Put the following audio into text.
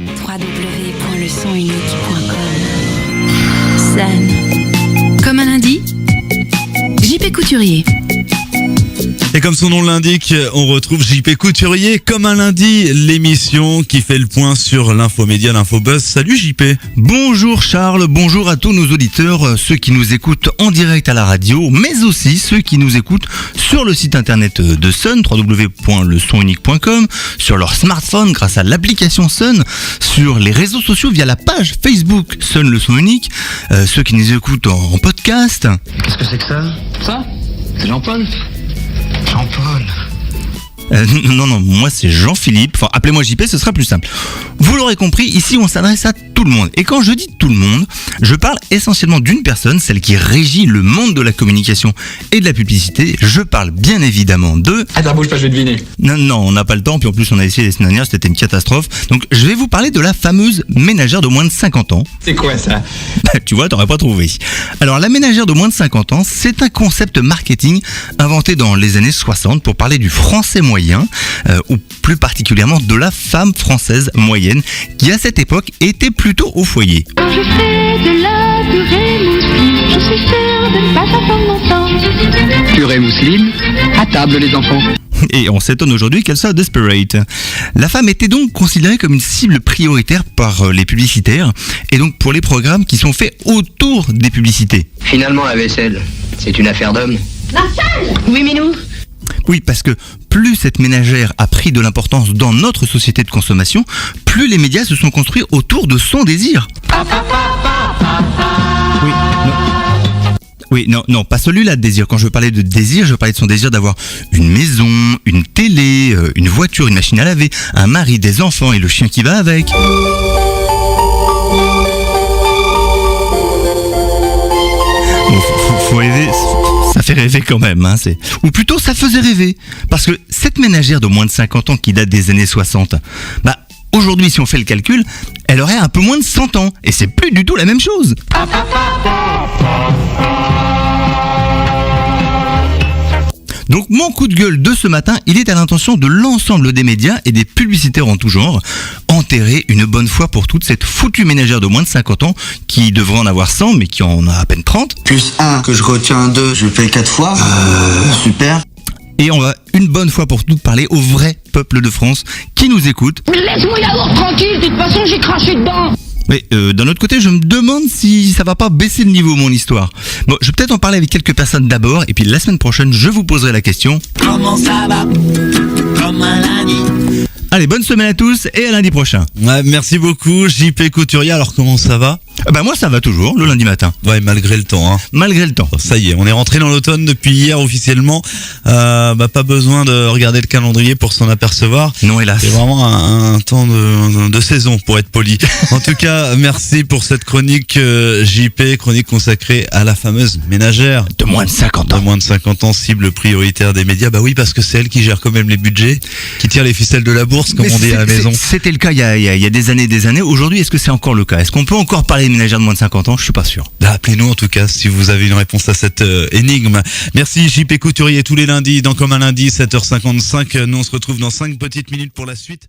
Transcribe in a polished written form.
www.lesonunique.com. Sun. Comme un lundi, JP Couturier. Et comme son nom l'indique, on retrouve JP Couturier comme un lundi, l'émission qui fait le point sur l'infomédia, l'infobuzz. Salut JP. Bonjour Charles, bonjour à tous nos auditeurs, ceux qui nous écoutent en direct à la radio, mais aussi ceux qui nous écoutent sur le site internet de Sun, www.lesonunique.com, sur leur smartphone grâce à l'application Sun, sur les réseaux sociaux via la page Facebook Sun le son unique, ceux qui nous écoutent en podcast. Qu'est-ce que c'est que ça ? Ça ? C'est Jean-Paul ? Jean-Paul. Non, moi c'est Jean-Philippe, enfin appelez-moi JP, ce sera plus simple. Vous l'aurez compris, ici on s'adresse à tout le monde. Et quand je dis tout le monde, je parle essentiellement d'une personne, celle qui régit le monde de la communication et de la publicité. Je parle bien évidemment de... Attends, bouge pas, je vais deviner. Non, on n'a pas le temps, puis en plus on a essayé la semaine dernière, c'était une catastrophe. Donc je vais vous parler de la fameuse ménagère de moins de 50 ans. C'est quoi ça ? Tu vois, t'aurais pas trouvé. Alors la ménagère de moins de 50 ans, c'est un concept marketing inventé dans les années 60 pour parler du français moyen, ou plus particulièrement de la femme française moyenne, qui à cette époque était plutôt au foyer. Quand je fais de la purée mousseline, je suis sûre de ne pas attendre longtemps. Purée mousseline, à table les enfants. Et on s'étonne aujourd'hui qu'elle soit desperate. La femme était donc considérée comme une cible prioritaire par les publicitaires, et donc pour les programmes qui sont faits autour des publicités. Finalement, la vaisselle, c'est une affaire d'homme. Oui, Minou. Oui, parce que plus cette ménagère a pris de l'importance dans notre société de consommation, plus les médias se sont construits autour de son désir. Oui, non, pas celui-là de désir. Quand je parlais de désir, je parlais de son désir d'avoir une maison, une télé, une voiture, une machine à laver, un mari, des enfants et le chien qui va avec. Bon, faut rêver. Ça fait rêver quand même, hein, ou plutôt ça faisait rêver, parce que cette ménagère de moins de 50 ans qui date des années 60, aujourd'hui si on fait le calcul, elle aurait un peu moins de 100 ans, et c'est plus du tout la même chose. Donc mon coup de gueule de ce matin, il est à l'intention de l'ensemble des médias et des publicitaires en tout genre. Enterrer une bonne fois pour toutes cette foutue ménagère de moins de 50 ans qui devrait en avoir 100 mais qui en a à peine 30. Plus 1 que je retiens 2, je fais 4 fois. Super. Et on va une bonne fois pour toutes parler au vrai peuple de France qui nous écoute. Laisse-moi yaourt tranquille, de toute façon j'ai craché dedans. Mais d'un autre côté, je me demande si ça va pas baisser le niveau, mon histoire. Bon, je vais peut-être en parler avec quelques personnes d'abord, et puis la semaine prochaine, je vous poserai la question. Comment ça va ? Comme un lundi. Allez, bonne semaine à tous, et à lundi prochain. Ouais, merci beaucoup JP Couturier. Alors comment ça va ? Moi ça va toujours, le lundi matin. Ouais, malgré le temps. Malgré le temps. Ça y est, on est rentré dans l'automne depuis hier officiellement. Pas besoin de regarder le calendrier pour s'en apercevoir. Non, hélas. C'est vraiment un temps de saison pour être poli. En tout cas, merci pour cette chronique JP, chronique consacrée à la fameuse ménagère. De moins de 50 ans. De moins de 50 ans, cible prioritaire des médias. Bah oui, parce que c'est elle qui gère quand même les budgets, qui tire les ficelles de la bourse, comme on dit à la maison. C'était le cas il y a des années. Aujourd'hui, est-ce que c'est encore le cas ? Est-ce qu'on peut encore parler de ménagères de moins de 50 ans ? Je suis pas sûr. Appelez-nous en tout cas si vous avez une réponse à cette énigme. Merci JP Couturier tous les lundis dans Comme un lundi, 7h55. Nous on se retrouve dans 5 petites minutes pour la suite.